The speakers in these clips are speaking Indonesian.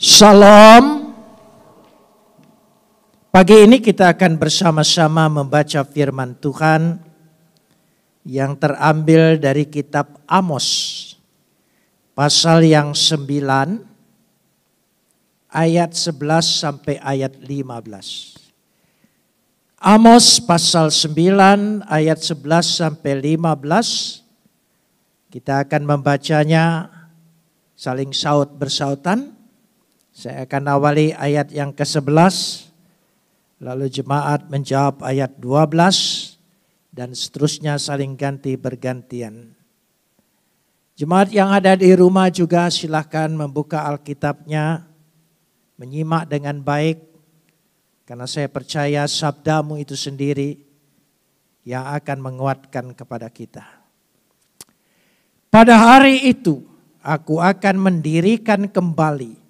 Shalom. Pagi ini kita akan bersama-sama membaca firman Tuhan yang terambil dari kitab Amos, pasal yang 9, ayat 11 sampai ayat 15. Amos pasal 9, ayat 11 sampai 15. Kita akan membacanya saling saut bersautan. Saya akan awali ayat yang ke-11, lalu jemaat menjawab ayat 12, dan seterusnya saling ganti bergantian. Jemaat yang ada di rumah juga silakan membuka Alkitabnya, menyimak dengan baik, karena saya percaya sabdamu itu sendiri yang akan menguatkan kepada kita. Pada hari itu aku akan mendirikan kembali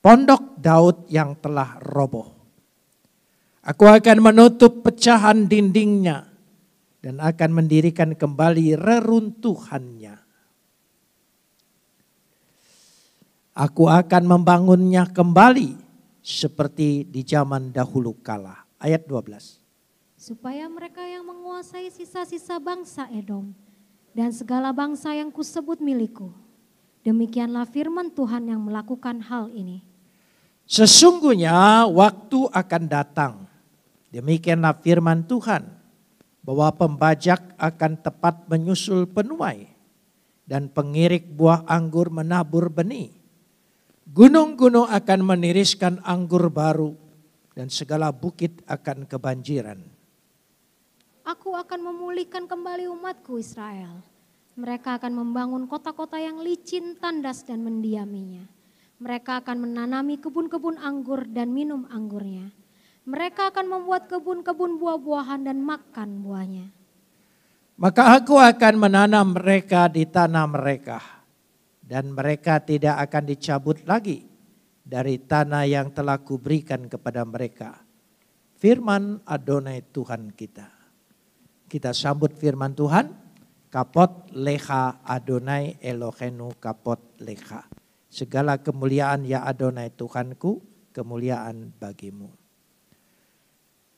pondok Daud yang telah roboh. Aku akan menutup pecahan dindingnya dan akan mendirikan kembali reruntuhannya. Aku akan membangunnya kembali seperti di zaman dahulu kala. Ayat 12. Supaya mereka yang menguasai sisa-sisa bangsa Edom dan segala bangsa yang kusebut milikku. Demikianlah firman Tuhan yang melakukan hal ini. Sesungguhnya waktu akan datang, demikianlah firman Tuhan, bahwa pembajak akan tepat menyusul penuai dan pengirik buah anggur menabur benih. Gunung-gunung akan meniriskan anggur baru dan segala bukit akan kebanjiran. Aku akan memulihkan kembali umatku Israel. Mereka akan membangun kota-kota yang licin, tandas dan mendiaminya. Mereka akan menanami kebun-kebun anggur dan minum anggurnya. Mereka akan membuat kebun-kebun buah-buahan dan makan buahnya. Maka aku akan menanam mereka di tanah mereka, dan mereka tidak akan dicabut lagi dari tanah yang telah kuberikan kepada mereka. Firman Adonai Tuhan kita. Kita sambut firman Tuhan. Kapot lecha Adonai Elohenu kapot lecha. Segala kemuliaan ya Adonai Tuhanku, kemuliaan bagimu.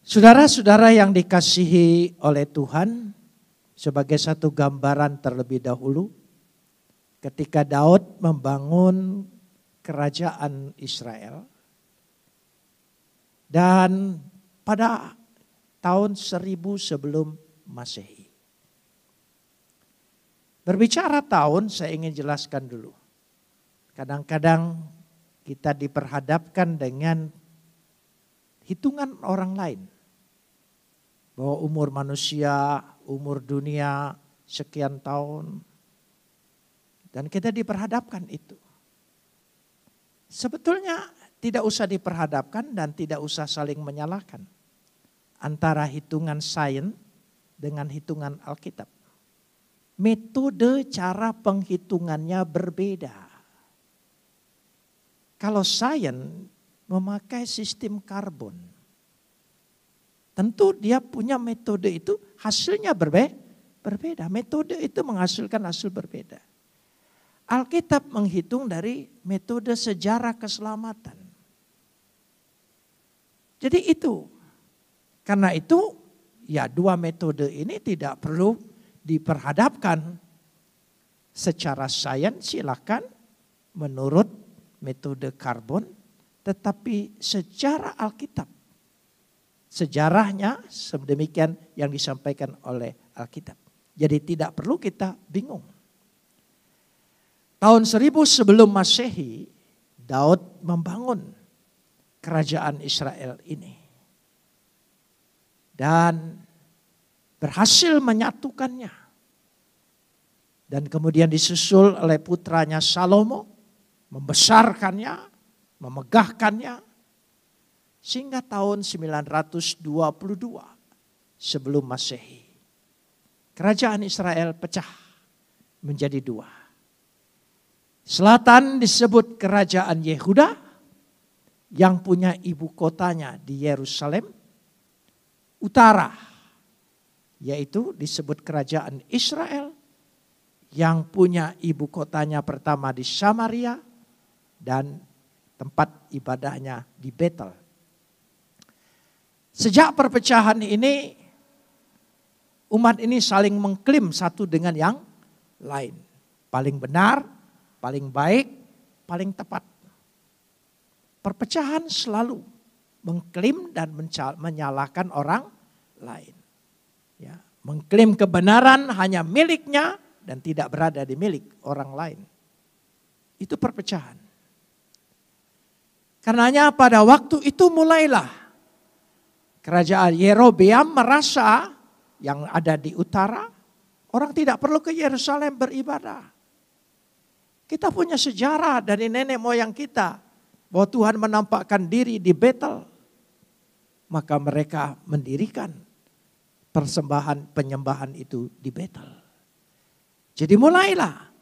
Saudara-saudara yang dikasihi oleh Tuhan, sebagai satu gambaran terlebih dahulu, ketika Daud membangun kerajaan Israel, dan pada tahun 1000 sebelum Masehi. Berbicara tahun, saya ingin jelaskan dulu. Kadang-kadang kita diperhadapkan dengan hitungan orang lain. Bahwa umur manusia, umur dunia sekian tahun. Dan kita diperhadapkan itu. Sebetulnya tidak usah diperhadapkan dan tidak usah saling menyalahkan. Antara hitungan sains dengan hitungan Alkitab. Metode cara penghitungannya berbeda. Kalau sains memakai sistem karbon, tentu dia punya metode itu hasilnya berbeda. Metode itu menghasilkan hasil berbeda. Alkitab menghitung dari metode sejarah keselamatan. Jadi itu, karena itu ya dua metode ini tidak perlu diperhadapkan. Secara sains silakan menurut metode karbon, tetapi sejarah Alkitab, sejarahnya sedemikian yang disampaikan oleh Alkitab. Jadi tidak perlu kita bingung. Tahun 1000 sebelum Masehi, Daud membangun kerajaan Israel ini. Dan berhasil menyatukannya. Dan kemudian disusul oleh putranya Salomo, membesarkannya, memegahkannya, sehingga tahun 922 sebelum Masehi. Kerajaan Israel pecah menjadi dua. Selatan disebut kerajaan Yehuda yang punya ibu kotanya di Yerusalem. Utara yaitu disebut kerajaan Israel yang punya ibu kotanya pertama di Samaria dan tempat ibadahnya di Betel. Sejak perpecahan ini, umat ini saling mengklaim satu dengan yang lain. Paling benar, paling baik, paling tepat. Perpecahan selalu mengklaim dan menyalahkan orang lain. Ya, mengklaim kebenaran hanya miliknya dan tidak berada di milik orang lain. Itu perpecahan. Karenanya pada waktu itu mulailah kerajaan Yerobeam merasa yang ada di utara, orang tidak perlu ke Yerusalem beribadah. Kita punya sejarah dari nenek moyang kita bahwa Tuhan menampakkan diri di Betel. Maka mereka mendirikan persembahan penyembahan itu di Betel. Jadi mulailah.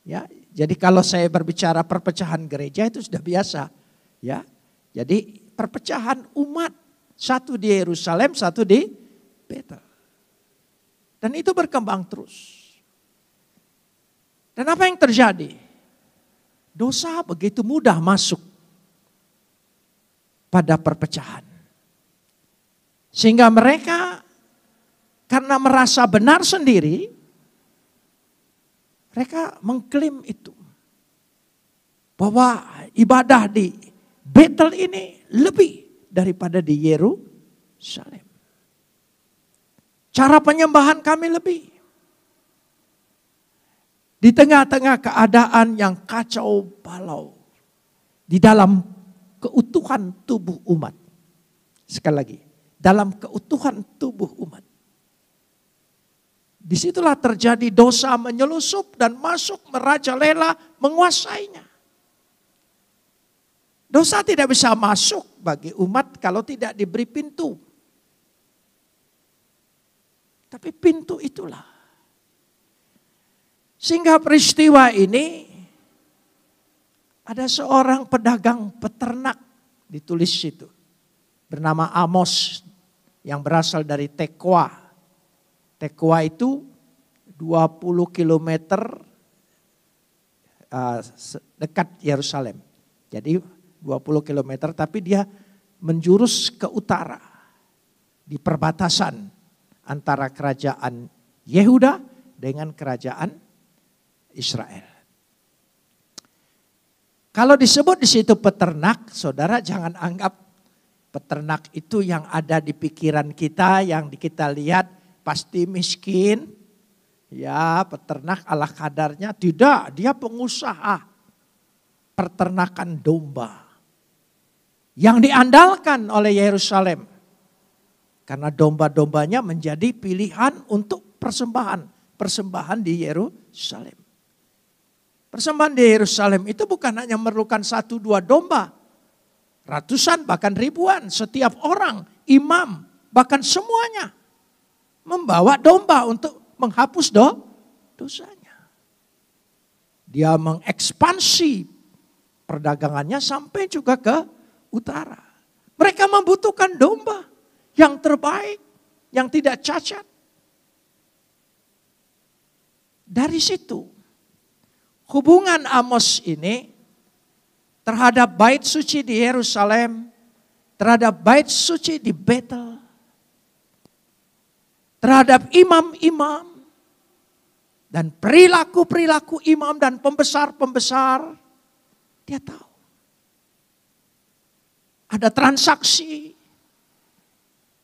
Ya, jadi kalau saya berbicara perpecahan gereja itu sudah biasa. Ya, jadi perpecahan umat, satu di Yerusalem, satu di Betel. Dan itu berkembang terus. Dan apa yang terjadi? Dosa begitu mudah masuk pada perpecahan. Sehingga mereka karena merasa benar sendiri, mereka mengklaim itu. Bahwa ibadah di Betel ini lebih daripada di Yerusalem. Cara penyembahan kami lebih. Di tengah-tengah keadaan yang kacau balau. Di dalam keutuhan tubuh umat. Sekali lagi. Dalam keutuhan tubuh umat. Disitulah terjadi dosa menyelusup dan masuk merajalela menguasainya. Dosa tidak bisa masuk bagi umat kalau tidak diberi pintu. Tapi pintu itulah. Sehingga peristiwa ini ada seorang pedagang peternak ditulis situ. Bernama Amos yang berasal dari Tekoa. Tekoa itu 20 kilometer dekat Yerusalem. Jadi 20 kilometer tapi dia menjurus ke utara. Di perbatasan antara kerajaan Yehuda dengan kerajaan Israel. Kalau disebut di situ peternak, saudara jangan anggap peternak itu yang ada di pikiran kita, yang kita lihat pasti miskin. Ya, peternak ala kadarnya. Tidak, dia pengusaha peternakan domba. Yang diandalkan oleh Yerusalem. Karena domba-dombanya menjadi pilihan untuk persembahan. Persembahan di Yerusalem. Persembahan di Yerusalem itu bukan hanya memerlukan 1-2 domba. Ratusan bahkan ribuan setiap orang, imam, bahkan semuanya. Membawa domba untuk menghapus dosanya. Dia mengekspansi perdagangannya sampai juga ke utara. Mereka membutuhkan domba yang terbaik, yang tidak cacat. Dari situ, hubungan Amos ini terhadap bait suci di Yerusalem, terhadap bait suci di Betel, terhadap imam-imam, dan perilaku-perilaku imam dan pembesar-pembesar, dia tahu. Ada transaksi.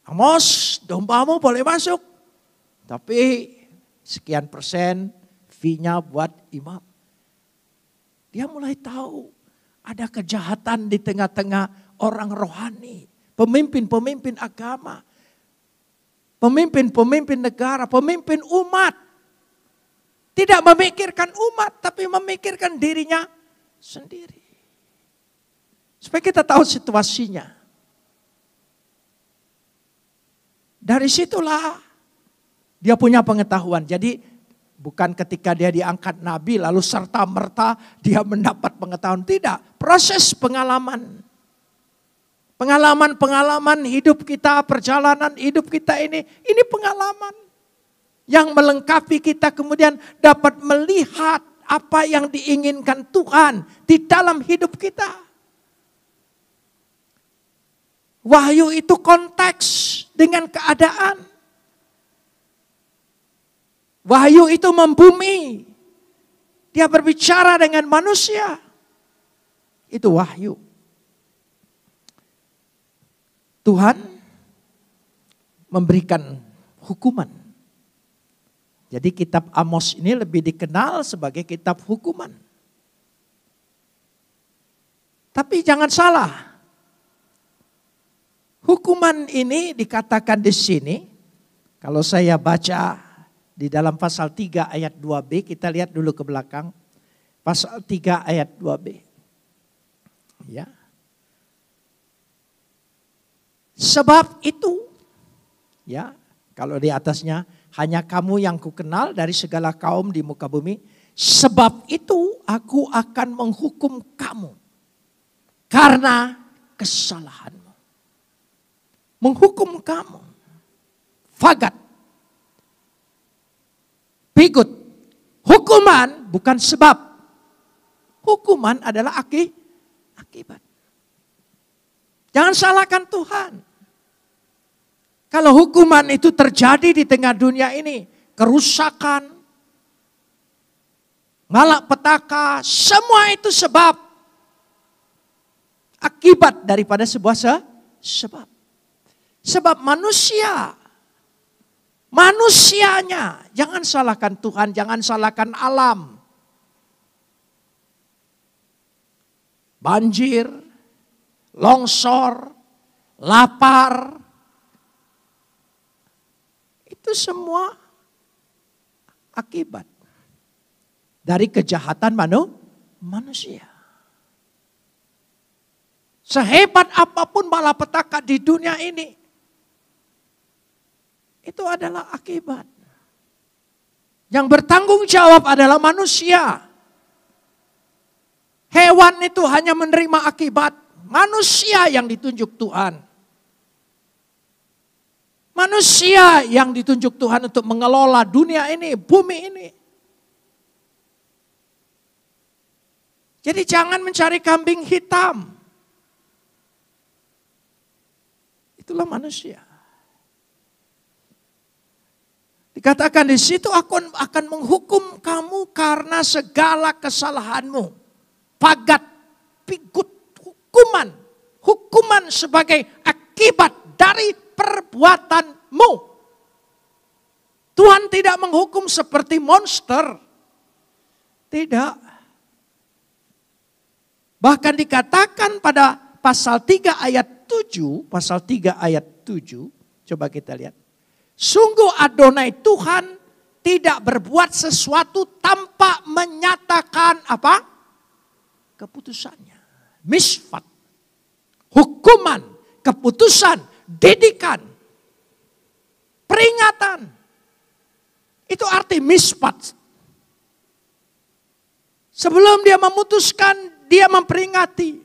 Amos, dombamu boleh masuk. Tapi sekian persen fee-nya buat imam. Dia mulai tahu ada kejahatan di tengah-tengah orang rohani. Pemimpin-pemimpin agama. Pemimpin-pemimpin negara, pemimpin umat. Tidak memikirkan umat, tapi memikirkan dirinya sendiri. Supaya kita tahu situasinya. Dari situlah dia punya pengetahuan. Jadi bukan ketika dia diangkat nabi lalu serta-merta dia mendapat pengetahuan. Tidak, proses pengalaman. Pengalaman-pengalaman hidup kita, perjalanan hidup kita ini pengalaman. Yang melengkapi kita kemudian dapat melihat apa yang diinginkan Tuhan di dalam hidup kita. Wahyu itu konteks dengan keadaan. Wahyu itu membumi. Dia berbicara dengan manusia. Itu wahyu. Tuhan memberikan hukuman. Jadi kitab Amos ini lebih dikenal sebagai kitab hukuman. Tapi jangan salah. Hukuman ini dikatakan di sini, kalau saya baca di dalam pasal 3 ayat 2b, kita lihat dulu ke belakang. Pasal 3 ayat 2b. Ya. Sebab itu, ya, kalau di atasnya, hanya kamu yang kukenal dari segala kaum di muka bumi. Sebab itu aku akan menghukum kamu karena kesalahanmu. Menghukum kamu. Fagat. Pigut. Hukuman bukan sebab. Hukuman adalah akibat. Jangan salahkan Tuhan. Kalau hukuman itu terjadi di tengah dunia ini. Kerusakan. Malapetaka. Semua itu sebab. Akibat daripada sebuah sebab. Sebab manusianya, jangan salahkan Tuhan, jangan salahkan alam. Banjir, longsor, lapar, itu semua akibat dari kejahatan manusia. Sehebat apapun malapetaka di dunia ini, itu adalah akibat. Yang bertanggung jawab adalah manusia. Hewan itu hanya menerima akibat. Manusia yang ditunjuk Tuhan. Manusia yang ditunjuk Tuhan untuk mengelola dunia ini, bumi ini. Jadi jangan mencari kambing hitam. Itulah manusia. Dikatakan di situ aku akan menghukum kamu karena segala kesalahanmu. Pagat, pigut, hukuman. Hukuman sebagai akibat dari perbuatanmu. Tuhan tidak menghukum seperti monster. Tidak. Bahkan dikatakan pada pasal 3 ayat 7. Pasal 3 ayat 7. Coba kita lihat. Sungguh Adonai Tuhan tidak berbuat sesuatu tanpa menyatakan apa? Keputusannya. Misfat. Hukuman. Keputusan. Didikan. Peringatan. Itu arti misfat. Sebelum dia memutuskan, dia memperingati.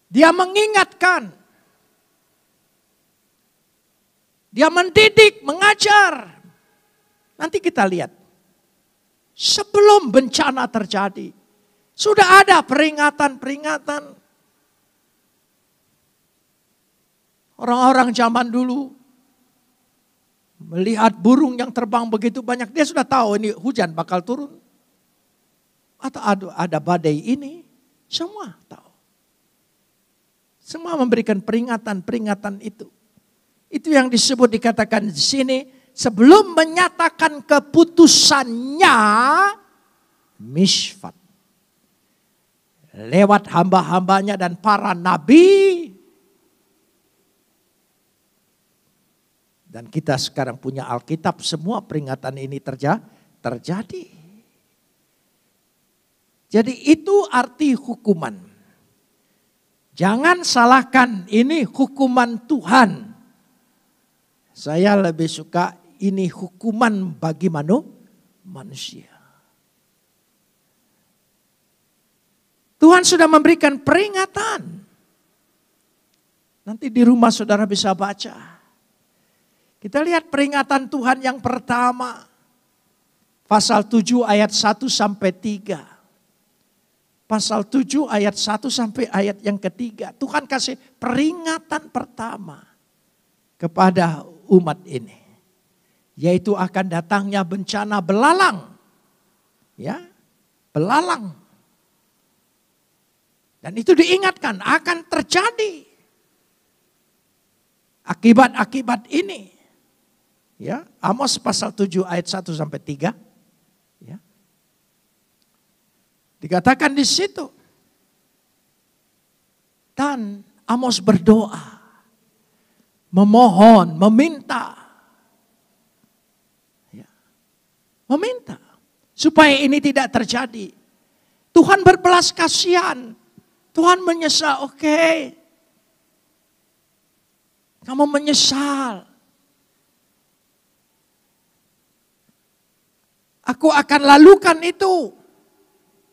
Dia mengingatkan. Dia mendidik, mengajar. Nanti kita lihat. Sebelum bencana terjadi. Sudah ada peringatan-peringatan. Orang-orang zaman dulu. Melihat burung yang terbang begitu banyak. Dia sudah tahu ini hujan bakal turun. Atau ada badai ini. Semua tahu. Semua memberikan peringatan-peringatan itu. Itu yang disebut dikatakan di sini. Sebelum menyatakan keputusannya. Misfat. Lewat hamba-hambanya dan para nabi. Dan kita sekarang punya Alkitab. Semua peringatan ini terjadi. Jadi itu arti hukuman. Jangan salahkan ini hukuman Tuhan. Saya lebih suka ini hukuman bagi manusia. Tuhan sudah memberikan peringatan. Nanti di rumah saudara bisa baca. Kita lihat peringatan Tuhan yang pertama. Pasal 7 ayat 1 sampai 3. pasal 7 ayat 1 sampai ayat yang ketiga. Tuhan kasih peringatan pertama kepada umat ini. Yaitu akan datangnya bencana belalang. Ya, belalang. Dan itu diingatkan akan terjadi. Akibat-akibat ini. Ya, Amos pasal 7 ayat 1 sampai 3. Ya. Dikatakan di situ. Dan Amos berdoa, memohon, meminta. Ya. Meminta supaya ini tidak terjadi. Tuhan berbelas kasihan. Tuhan menyesal, oke. Kamu menyesal. Aku akan lalukan itu.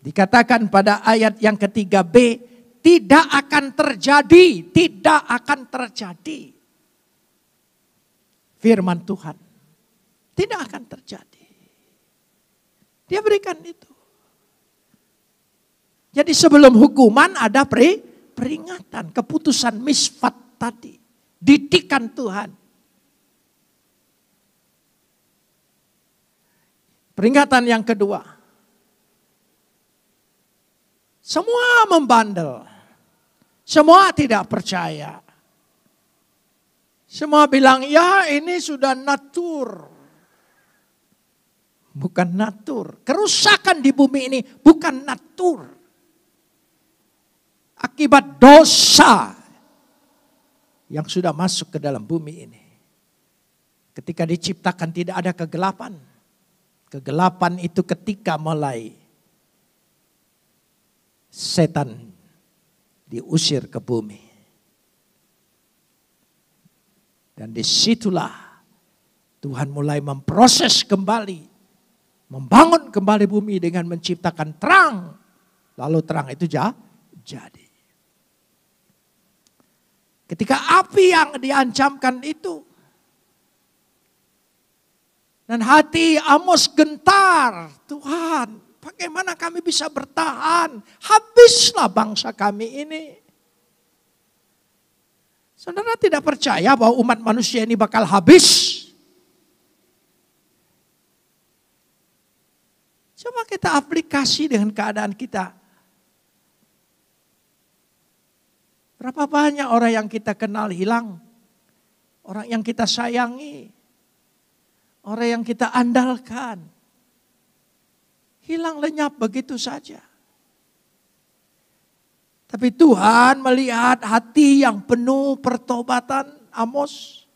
Dikatakan pada ayat yang ketiga B, tidak akan terjadi, tidak akan terjadi. Firman Tuhan, tidak akan terjadi. Dia berikan itu. Jadi sebelum hukuman ada peringatan, keputusan misfat tadi. Didikan Tuhan. Peringatan yang kedua. Semua membandel. Semua tidak percaya. Semua bilang, ya ini sudah natur. Bukan natur. Kerusakan di bumi ini bukan natur. Akibat dosa yang sudah masuk ke dalam bumi ini. Ketika diciptakan tidak ada kegelapan. Kegelapan itu ketika mulai setan diusir ke bumi. Dan disitulah Tuhan mulai memproses kembali. Membangun kembali bumi dengan menciptakan terang. Lalu terang itu jadi. Ketika api yang diancamkan itu. Dan hati Amos gentar. Tuhan, bagaimana kami bisa bertahan? Habislah bangsa kami ini. Saudara tidak percaya bahwa umat manusia ini bakal habis? Coba kita aplikasi dengan keadaan kita. Berapa banyak orang yang kita kenal hilang? Orang yang kita sayangi. Orang yang kita andalkan. Hilang lenyap begitu saja. Tapi Tuhan melihat hati yang penuh pertobatan Amos.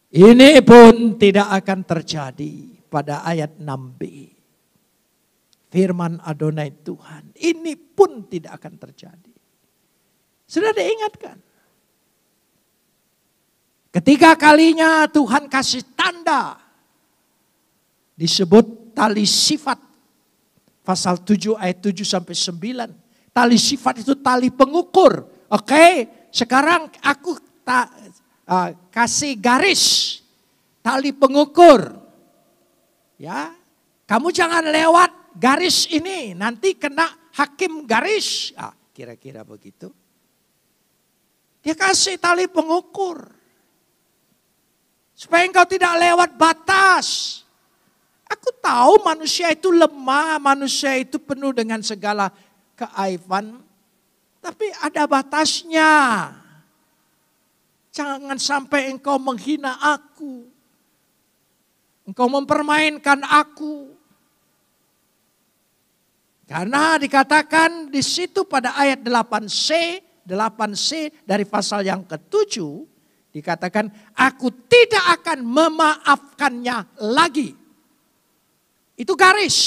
Ini pun tidak akan terjadi pada ayat 6b. Firman Adonai Tuhan. Ini pun tidak akan terjadi. Sudah diingatkan. Ketiga kalinya Tuhan kasih tanda. Disebut tali sifat. Pasal 7 ayat 7 sampai 9. Tali sifat itu tali pengukur. Oke, sekarang aku kasih garis. Tali pengukur. Ya, kamu jangan lewat garis ini. Nanti kena hakim garis. Kira-kira begitu. Dia kasih tali pengukur. Supaya engkau tidak lewat batas. Aku tahu manusia itu lemah, manusia itu penuh dengan segala keaiban. Tapi ada batasnya. Jangan sampai engkau menghina aku. Engkau mempermainkan aku. Karena dikatakan di situ pada ayat 8c dari pasal yang ke-7. Dikatakan, aku tidak akan memaafkannya lagi. Itu garis.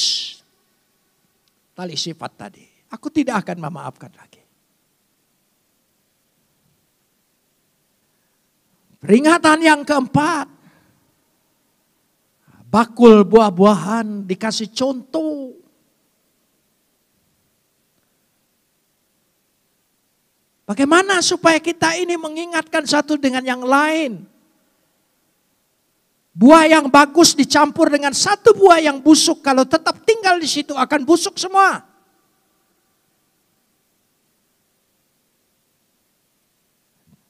Tali sifat tadi. Aku tidak akan memaafkan lagi. Peringatan yang keempat. Bakul buah-buahan dikasih contoh. Bagaimana supaya kita ini mengingatkan satu dengan yang lain. Buah yang bagus dicampur dengan satu buah yang busuk. Kalau tetap tinggal di situ akan busuk semua.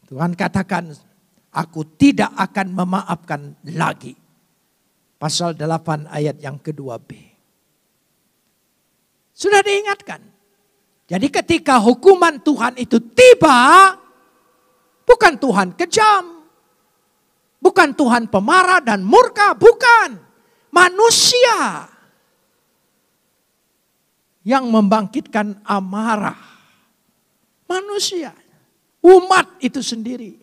Tuhan katakan, aku tidak akan memaafkan lagi. Pasal 8 ayat yang kedua B. Sudah diingatkan. Jadi ketika hukuman Tuhan itu tiba, bukan Tuhan kejam. Bukan Tuhan pemarah dan murka, bukan. Manusia yang membangkitkan amarah. Manusia. Umat itu sendiri.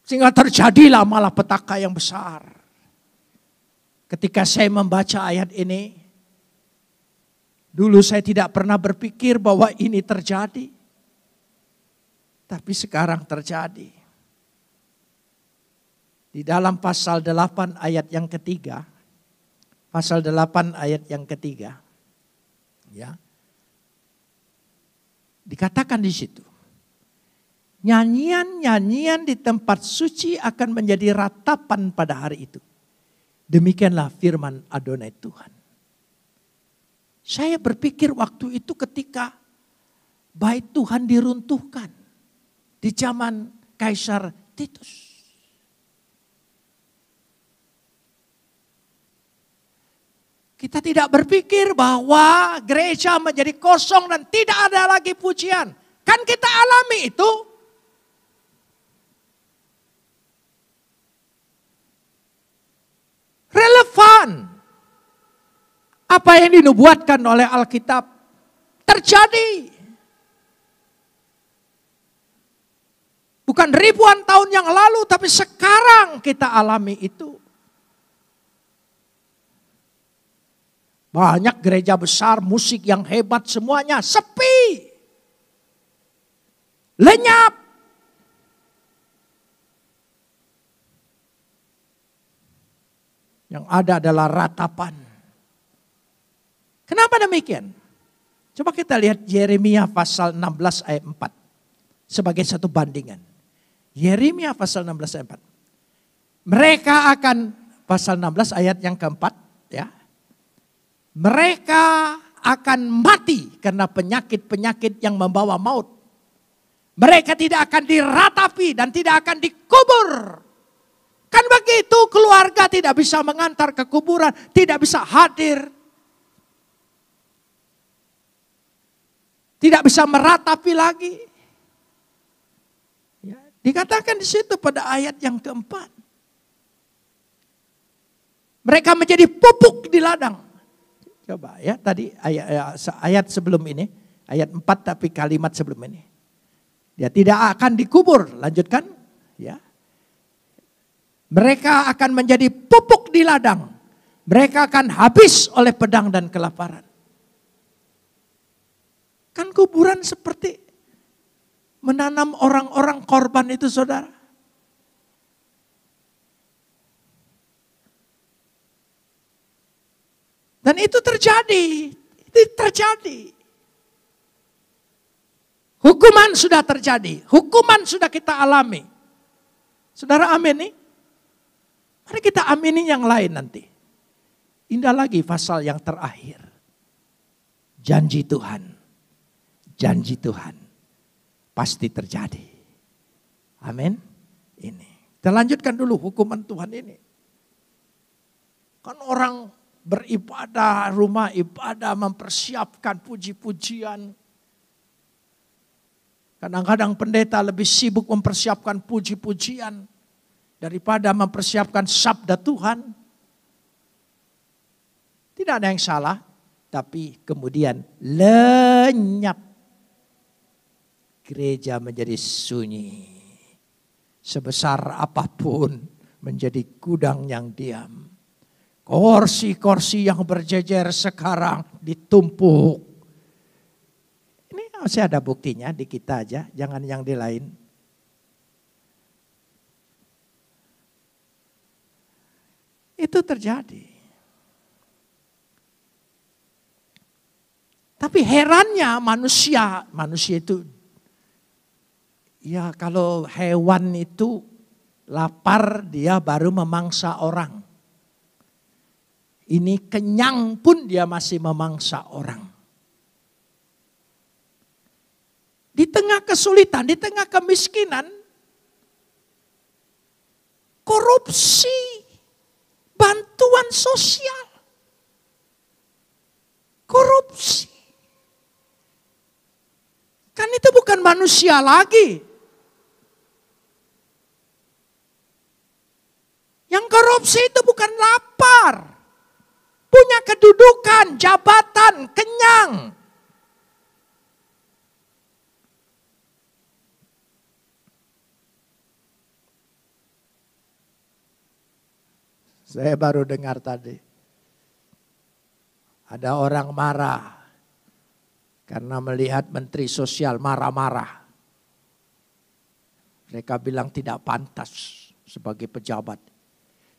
Sehingga terjadilah malapetaka yang besar. Ketika saya membaca ayat ini, dulu saya tidak pernah berpikir bahwa ini terjadi. Tapi sekarang terjadi. Di dalam pasal 8 ayat yang ketiga. Pasal 8 ayat yang ketiga. Ya. Dikatakan di situ. Nyanyian-nyanyian di tempat suci akan menjadi ratapan pada hari itu. Demikianlah firman Adonai Tuhan. Saya berpikir waktu itu ketika bait Tuhan diruntuhkan. Di zaman Kaisar Titus. Kita tidak berpikir bahwa gereja menjadi kosong dan tidak ada lagi pujian. Kan kita alami itu. Relevan. Apa yang dinubuatkan oleh Alkitab terjadi. Bukan ribuan tahun yang lalu, tapi sekarang kita alami itu. Banyak gereja besar, musik yang hebat semuanya sepi. Lenyap. Yang ada adalah ratapan. Kenapa demikian? Coba kita lihat Yeremia pasal 16 ayat 4. Sebagai satu bandingan. Yeremia pasal 16 ayat 4. Mereka akan, pasal 16 ayat yang keempat. Ya. Mereka akan mati karena penyakit-penyakit yang membawa maut. Mereka tidak akan diratapi dan tidak akan dikubur. Kan begitu, keluarga tidak bisa mengantar ke kuburan, tidak bisa hadir. Tidak bisa meratapi lagi. Ya, dikatakan di situ pada ayat yang keempat. Mereka menjadi pupuk di ladang. Coba ya, tadi ayat sebelum ini, ayat 4 tapi kalimat sebelum ini. Dia tidak akan dikubur, lanjutkan. Ya. Mereka akan menjadi pupuk di ladang. Mereka akan habis oleh pedang dan kelaparan. Kan kuburan seperti menanam orang-orang korban itu, saudara. Dan itu terjadi. Itu terjadi. Hukuman sudah terjadi. Hukuman sudah kita alami. Saudara amin nih? Mari kita amini yang lain nanti. Indah lagi pasal yang terakhir. Janji Tuhan. Janji Tuhan. Pasti terjadi. Amin. Ini. Kita lanjutkan dulu hukuman Tuhan ini. Kan orang beribadah, rumah ibadah, mempersiapkan puji-pujian. Kadang-kadang pendeta lebih sibuk mempersiapkan puji-pujian daripada mempersiapkan sabda Tuhan. Tidak ada yang salah, tapi kemudian lenyap. Gereja menjadi sunyi. Sebesar apapun menjadi gudang yang diam. Kursi-kursi yang berjejer sekarang ditumpuk. Ini masih ada buktinya di kita aja, jangan yang di lain. Itu terjadi. Tapi herannya manusia itu, ya kalau hewan itu lapar dia baru memangsa orang. Ini kenyang pun dia masih memangsa orang. di tengah kesulitan, di tengah kemiskinan, korupsi bantuan sosial. Korupsi. Kan itu bukan manusia lagi. Yang korupsi itu bukan lapar. Punya kedudukan, jabatan, kenyang. Saya baru dengar tadi. Ada orang marah karena melihat Menteri Sosial marah-marah. Mereka bilang tidak pantas sebagai pejabat.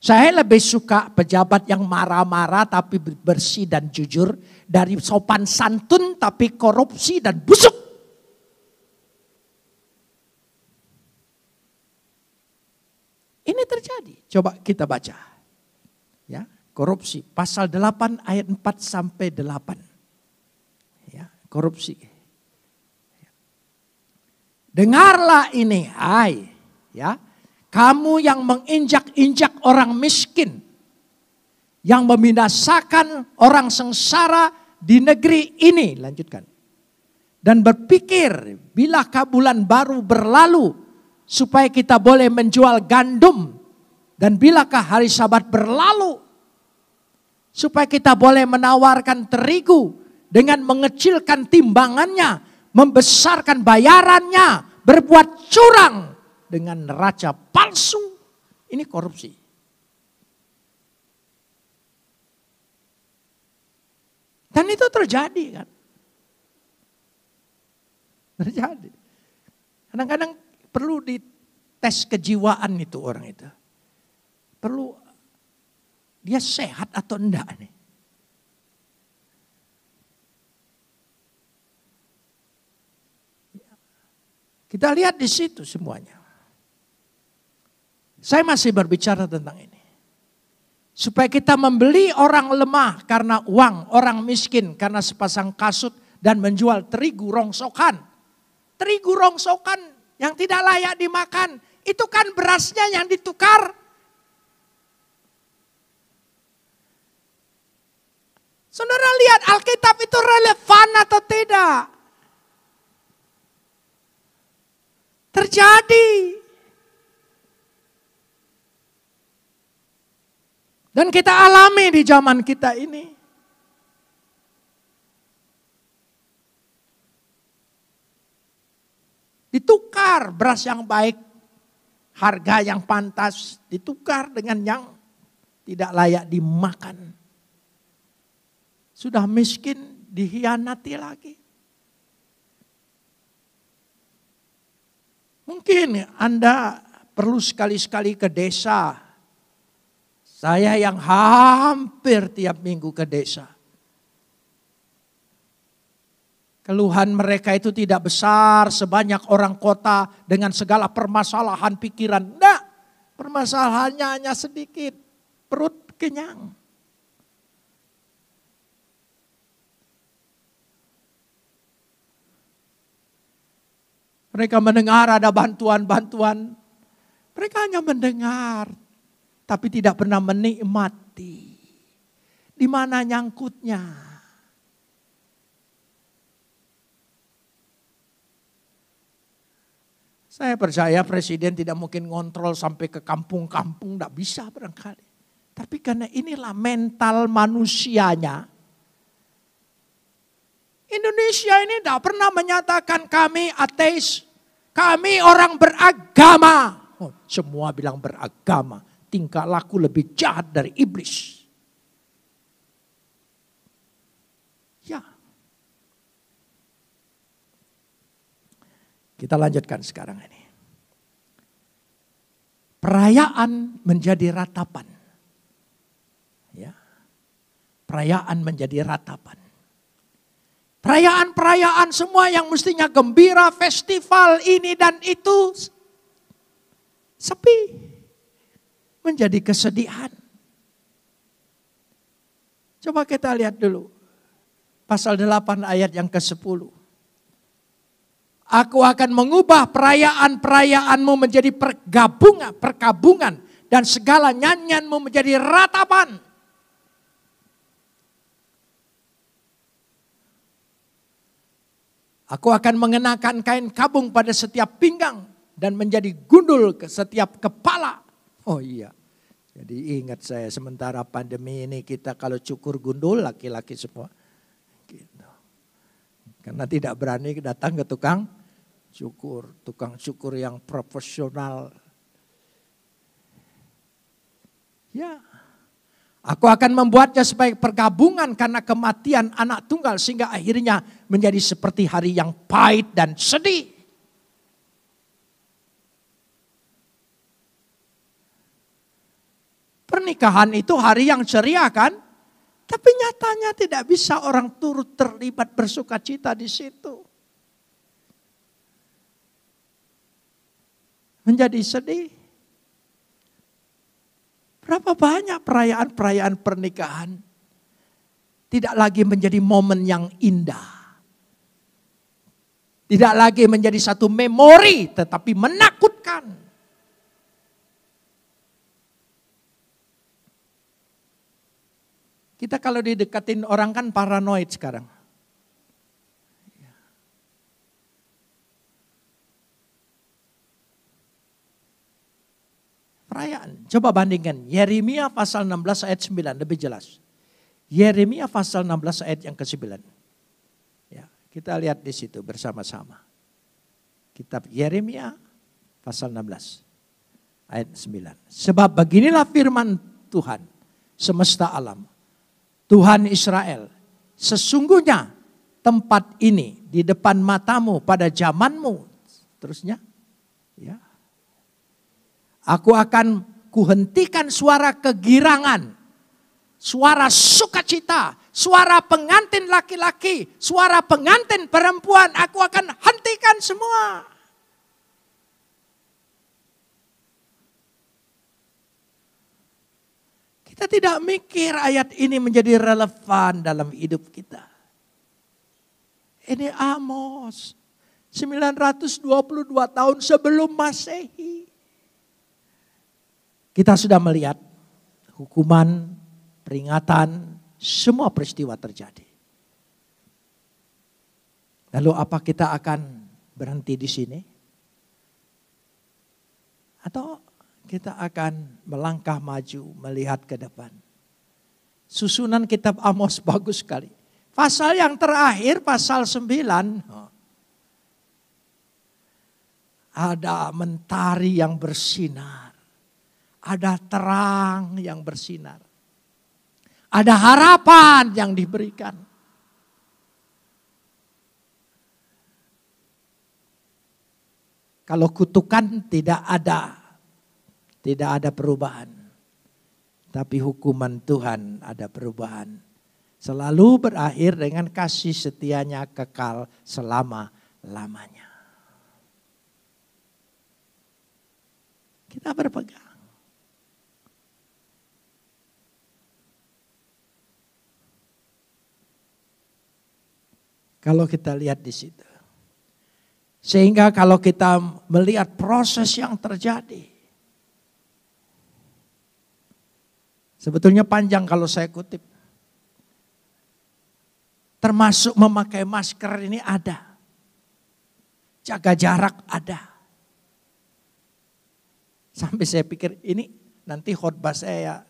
Saya lebih suka pejabat yang marah-marah tapi bersih dan jujur dari sopan santun tapi korupsi dan busuk. Ini terjadi. Coba kita baca. Ya, korupsi pasal 8 ayat 4 sampai 8. Ya, korupsi. Dengarlah ini, hai, ya. Kamu yang menginjak-injak orang miskin, yang membinasakan orang sengsara di negeri ini, lanjutkan. Dan berpikir bilakah bulan baru berlalu supaya kita boleh menjual gandum. Dan bilakah hari Sabat berlalu supaya kita boleh menawarkan terigu dengan mengecilkan timbangannya, membesarkan bayarannya, berbuat curang dengan neraca palsu. Ini korupsi. Dan itu terjadi kan. Terjadi. Kadang-kadang perlu dites kejiwaan itu orang itu. Perlu dia sehat atau enggak nih. Kita lihat di situ semuanya. Saya masih berbicara tentang ini. Supaya kita membeli orang lemah karena uang, orang miskin karena sepasang kasut dan menjual terigu rongsokan. Terigu rongsokan yang tidak layak dimakan, itu kan berasnya yang ditukar. Saudara lihat Alkitab itu relevan atau tidak? Terjadi. Dan kita alami di zaman kita ini. Ditukar beras yang baik, harga yang pantas, ditukar dengan yang tidak layak dimakan. Sudah miskin dihianati lagi. Mungkin Anda perlu sekali-sekali ke desa. Saya yang hampir tiap minggu ke desa. Keluhan mereka itu tidak besar sebanyak orang kota dengan segala permasalahan pikiran. Enggak, permasalahannya hanya sedikit. Perut kenyang. Mereka mendengar ada bantuan-bantuan. Mereka hanya mendengar. Tapi tidak pernah menikmati. Di mana nyangkutnya? Saya percaya presiden tidak mungkin ngontrol sampai ke kampung-kampung. Tidak bisa barangkali. Tapi karena inilah mental manusianya. Indonesia ini tidak pernah menyatakan kami ateis. Kami orang beragama. Oh, semua bilang beragama. Tingkah laku lebih jahat dari iblis. Ya. Kita lanjutkan sekarang ini. Perayaan menjadi ratapan. Ya. Perayaan menjadi ratapan. Perayaan-perayaan semua yang mestinya gembira, festival ini dan itu sepi. Menjadi kesedihan. Coba kita lihat dulu. Pasal 8 ayat yang ke-10. Aku akan mengubah perayaan-perayaanmu menjadi perkabungan. Dan segala nyanyianmu menjadi ratapan. Aku akan mengenakan kain kabung pada setiap pinggang. Dan menjadi gundul ke setiap kepala. Oh iya. Jadi ingat saya, sementara pandemi ini kita kalau cukur gundul laki-laki semua. Gitu. Karena tidak berani datang ke tukang cukur yang profesional. Ya, aku akan membuatnya sebagai pergabungan karena kematian anak tunggal sehingga akhirnya menjadi seperti hari yang pahit dan sedih. Pernikahan itu hari yang ceria kan? Tapi nyatanya tidak bisa orang turut terlibat bersukacita di situ. Menjadi sedih. Berapa banyak perayaan-perayaan pernikahan tidak lagi menjadi momen yang indah. Tidak lagi menjadi satu memori tetapi menakutkan. Kita kalau didekatin orang kan paranoid sekarang. Perayaan. Coba bandingkan Yeremia pasal 16 ayat 9 lebih jelas. Yeremia pasal 16 ayat yang ke-9. Ya, kita lihat di situ bersama-sama. Kitab Yeremia pasal 16 ayat 9. Sebab beginilah firman Tuhan semesta alam. Tuhan Israel, sesungguhnya tempat ini di depan matamu pada zamanmu. Terusnya, ya. Aku akan kuhentikan suara kegirangan, suara sukacita, suara pengantin laki-laki, suara pengantin perempuan. Aku akan hentikan semua. Kita tidak mikir ayat ini menjadi relevan dalam hidup kita. Ini Amos, 922 tahun sebelum Masehi. Kita sudah melihat hukuman, peringatan, semua peristiwa terjadi. Lalu apa kita akan berhenti di sini? Atau kita akan melangkah maju, melihat ke depan? Susunan kitab Amos bagus sekali. Pasal yang terakhir, pasal 9. Ada mentari yang bersinar. Ada terang yang bersinar. Ada harapan yang diberikan. Kalau kutukan tidak ada. Tidak ada perubahan. Tapi hukuman Tuhan ada perubahan. Selalu berakhir dengan kasih setianya kekal selama-lamanya. Kita berpegang. Kalau kita lihat di situ. Sehingga kalau kita melihat proses yang terjadi. Sebetulnya panjang kalau saya kutip. Termasuk memakai masker ini ada. Jaga jarak ada. Sampai saya pikir ini nanti khotbah saya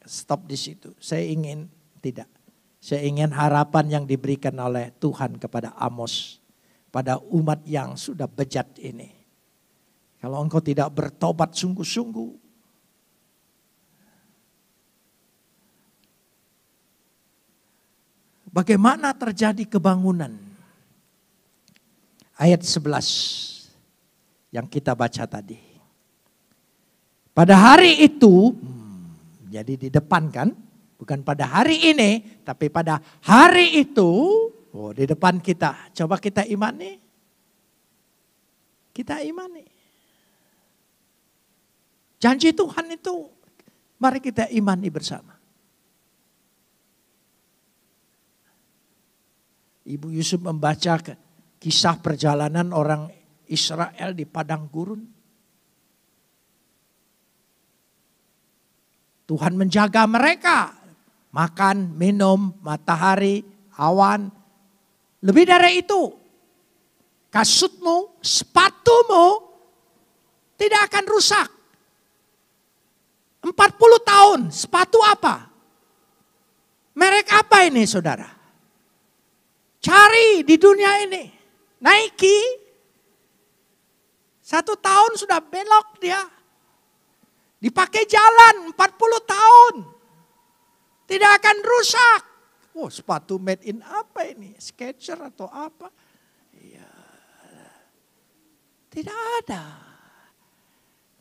stop di situ. Saya ingin tidak. Saya ingin harapan yang diberikan oleh Tuhan kepada Amos. Pada umat yang sudah bejat ini. Kalau engkau tidak bertobat sungguh-sungguh. Bagaimana terjadi kebangunan? Ayat 11 yang kita baca tadi. Pada hari itu, jadi di depan kan? Bukan pada hari ini, tapi pada hari itu, di depan kita. Coba kita imani. Kita imani. Janji Tuhan itu, mari kita imani bersama. Ibu Yusuf membaca Kisah perjalanan orang Israel di padang gurun. Tuhan menjaga mereka. Makan, minum, matahari, awan. Lebih dari itu, kasutmu, sepatumu tidak akan rusak. 40 tahun, sepatu apa? Merek apa ini saudara? Cari di dunia ini. Nike, 1 tahun sudah belok dia. Dipakai jalan 40 tahun. Tidak akan rusak. Oh, sepatu made in apa ini? Skechers atau apa? Ya. Tidak ada.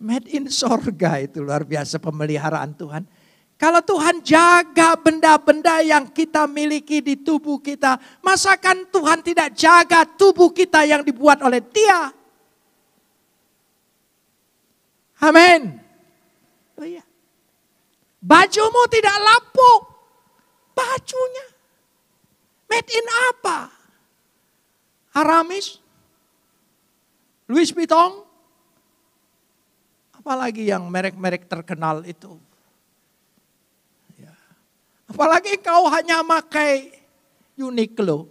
Made in sorga itu luar biasa pemeliharaan Tuhan. Kalau Tuhan jaga benda-benda yang kita miliki di tubuh kita, masakan Tuhan tidak jaga tubuh kita yang dibuat oleh Dia? Amin. Oh iya. Bajumu tidak lapuk. Bajunya. Made in apa? Aramis? Louis Vuitton? Apalagi yang merek-merek terkenal itu. Ya. Apalagi kau hanya pakai Uniqlo.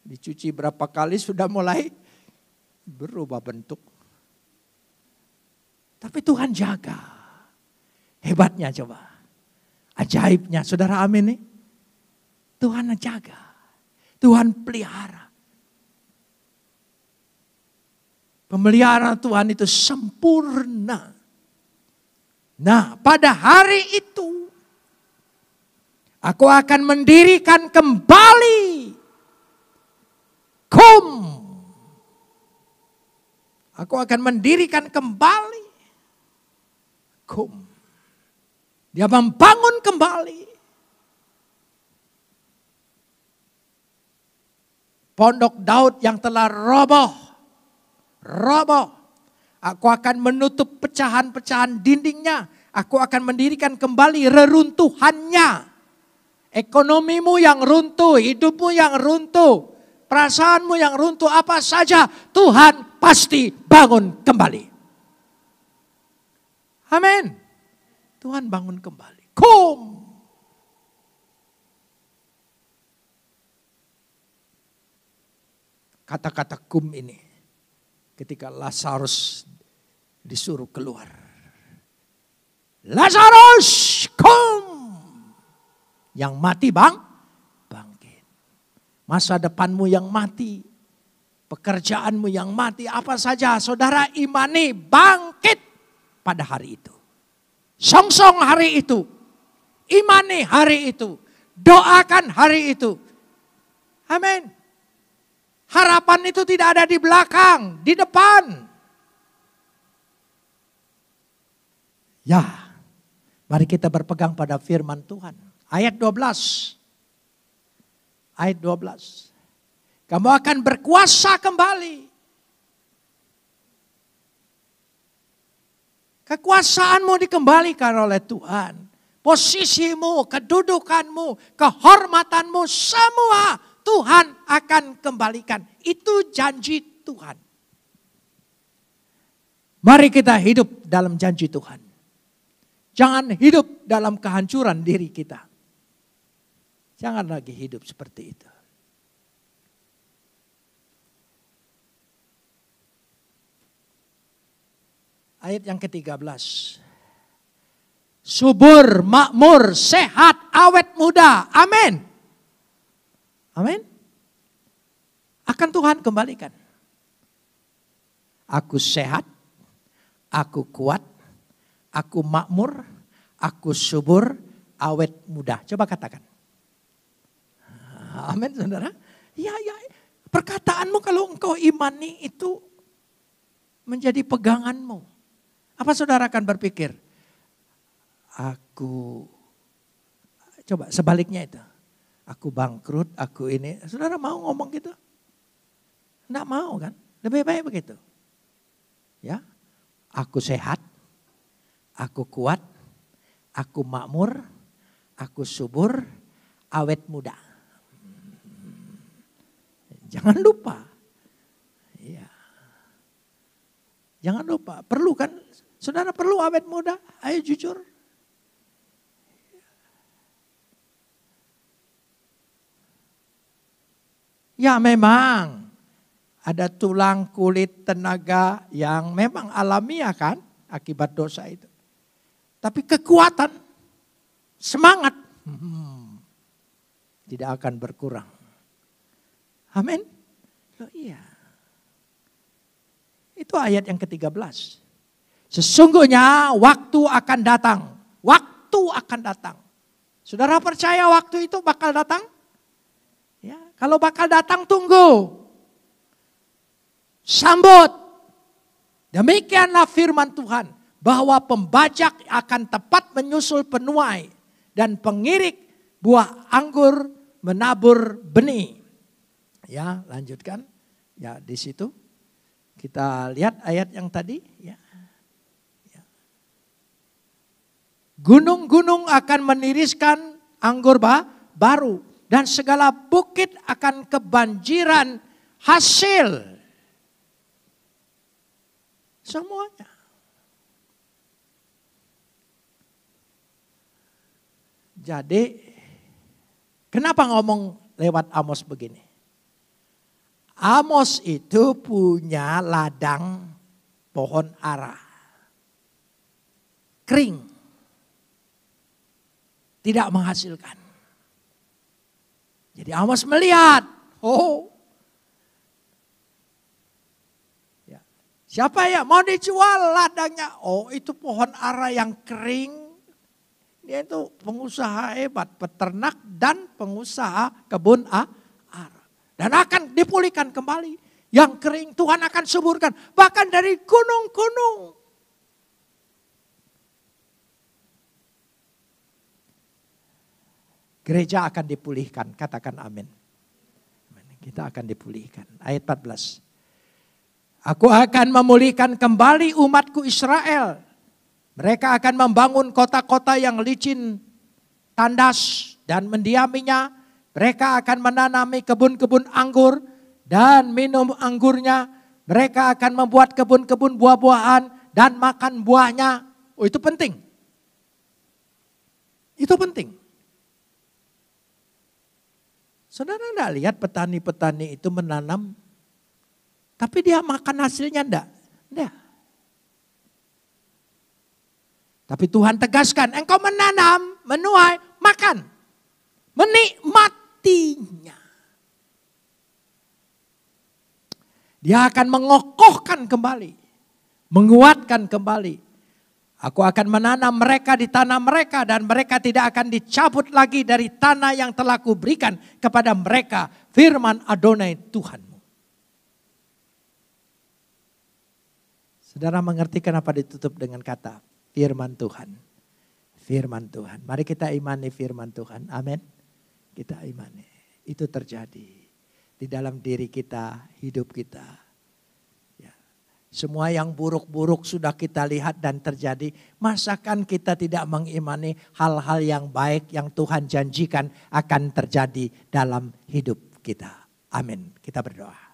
Dicuci berapa kali sudah mulai berubah bentuk. Tapi Tuhan jaga. Hebatnya coba. Ajaibnya saudara, amin nih. Tuhan jaga. Tuhan pelihara. Pemeliharaan Tuhan itu sempurna. Nah, pada hari itu aku akan mendirikan kembali Aku akan mendirikan kembali Dia membangun kembali Pondok Daud yang telah roboh. Aku akan menutup pecahan-pecahan dindingnya. Aku akan mendirikan kembali reruntuhannya. Ekonomimu yang runtuh, hidupmu yang runtuh, perasaanmu yang runtuh, apa saja Tuhan pasti bangun kembali. Amin. Tuhan bangun kembali. Kata-kata kum ini ketika Lazarus disuruh keluar. Lazarus, kum. Yang mati bangkit. Masa depanmu yang mati. Pekerjaanmu yang mati. Apa saja saudara imani bangkit pada hari itu. Songsong hari itu. Imani hari itu. Doakan hari itu. Amin. Harapan itu tidak ada di belakang, di depan. Ya, mari kita berpegang pada firman Tuhan. Ayat 12. Ayat 12. Kamu akan berkuasa kembali. Kekuasaanmu dikembalikan oleh Tuhan. Posisimu, kedudukanmu, kehormatanmu, semua Tuhan akan kembalikan. Itu janji Tuhan. Mari kita hidup dalam janji Tuhan. Jangan hidup dalam kehancuran diri kita. Jangan lagi hidup seperti itu. Ayat yang ke-13. Subur, makmur, sehat, awet muda. Amin. Amin. Akan Tuhan kembalikan. Aku sehat, aku kuat, aku makmur, aku subur, awet muda. Coba katakan. Amin saudara. Ya. Perkataanmu kalau engkau imani itu menjadi peganganmu. Apa saudara akan berpikir? Coba sebaliknya itu. Aku bangkrut, aku ini. Saudara mau ngomong gitu? Enggak mau kan? Lebih baik begitu. Ya, aku sehat, aku kuat, aku makmur, aku subur, awet muda. Jangan lupa. Iya. Jangan lupa. Perlu kan? Saudara perlu awet muda? Ayo jujur. Ya memang ada tulang, kulit, tenaga yang memang alamiah kan akibat dosa itu. Tapi kekuatan, semangat tidak akan berkurang. Amin. Oh, iya. Itu ayat yang ke-13. Sesungguhnya waktu akan datang. Waktu akan datang. Saudara percaya waktu itu bakal datang? Ya, kalau bakal datang tunggu. Sambut. Demikianlah firman Tuhan. Bahwa pembajak akan tepat menyusul penuai. Dan pengirik buah anggur menabur benih. Ya, lanjutkan. Ya, di situ kita lihat ayat yang tadi. Ya. Ya. Gunung-gunung akan meniriskan anggur baru. Dan segala bukit akan kebanjiran hasil. Semuanya. Jadi, kenapa ngomong lewat Amos begini? Amos itu punya ladang pohon ara. Kering. Tidak menghasilkan. Jadi Amos melihat, ya. Siapa ya mau dijual ladangnya? Oh itu pohon ara yang kering. Dia itu pengusaha hebat, peternak dan pengusaha kebun ara. Dan akan dipulihkan kembali. Yang kering Tuhan akan suburkan. Bahkan dari gunung-gunung. Gereja akan dipulihkan, katakan amin. Kita akan dipulihkan. Ayat 14. Aku akan memulihkan kembali umatku Israel. Mereka akan membangun kota-kota yang licin, tandas dan mendiaminya. Mereka akan menanami kebun-kebun anggur dan minum anggurnya. Mereka akan membuat kebun-kebun buah-buahan dan makan buahnya. Oh itu penting. Itu penting. Saudara enggak lihat petani-petani itu menanam, tapi dia makan hasilnya enggak? Enggak. Tapi Tuhan tegaskan, engkau menanam, menuai, makan. Menikmatinya. Dia akan mengokohkan kembali, menguatkan kembali. Aku akan menanam mereka di tanah mereka dan mereka tidak akan dicabut lagi dari tanah yang telah kuberikan kepada mereka. Firman Adonai Tuhanmu. Saudara mengerti kenapa ditutup dengan kata firman Tuhan. Firman Tuhan. Mari kita imani firman Tuhan. Amin. Kita imani. Itu terjadi di dalam diri kita, hidup kita. Semua yang buruk-buruk sudah kita lihat dan terjadi. Masakan kita tidak mengimani hal-hal yang baik yang Tuhan janjikan akan terjadi dalam hidup kita. Amin. Kita berdoa.